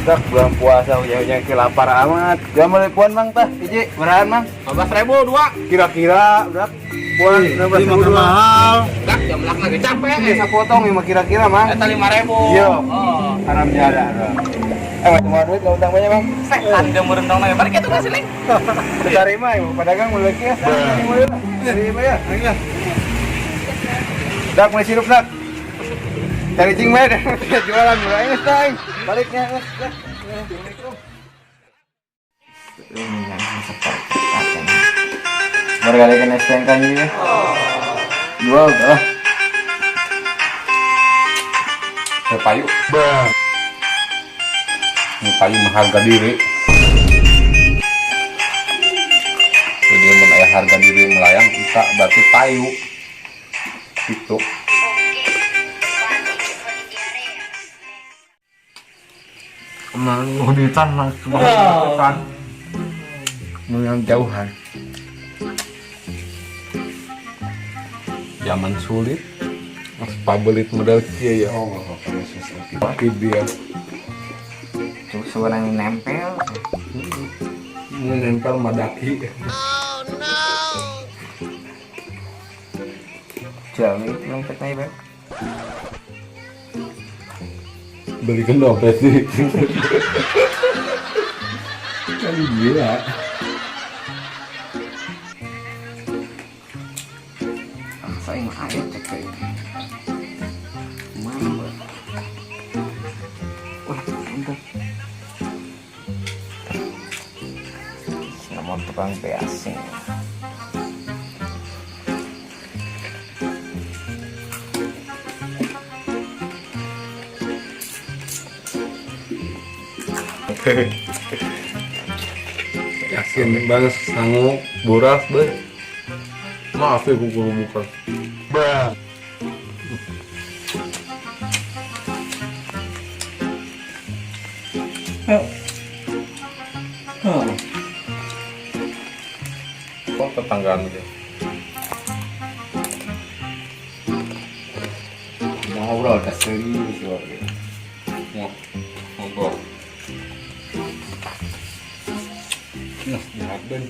Dak bulan puasa yang lapar amat. Gak mau puan mang tah, hiji berahan mang. 15.000 dua. Kira-kira dak puan 15.000 mahal. Dak jam lak lagi capek. Bisa potong ya kira-kira mang. Eta 5.000. Iya. Oh. Haram jara. Cuma duit kalau utang banyak mang. Setan dia merendong nanya. Balik itu kasih nih. Terima ya, pedagang mulai ya. Terima ya. Dak mulai sirup dak. Cari cing med, jualan mulai ini tay. Baliknya. Assalamualaikum. Berkali-kali STNK kan ya. Jual dah. Payu. Ini payu mengharga diri. Jadi mun aya harga diri melayang bisa berarti payu. Itu. Huditan langsung kan. Yang jauhan. Zaman sulit. Mas pabelit modal kieu ya. Pakai dia. Tuh sebenarnya nempel. Nempel madaki. Jauh itu dompetnya Bang. Belikan dompet sih. Kali gila. Saya mah ayo cek kayak mana Bang? Wah, mantap. Nama tukang asing. Yakin banget sanggup boras deh. Maaf ya kuku bukan. Kok tetanggaan gitu? Mau ngobrol dah serius loh. Ngobrol. Nah, jahat deh.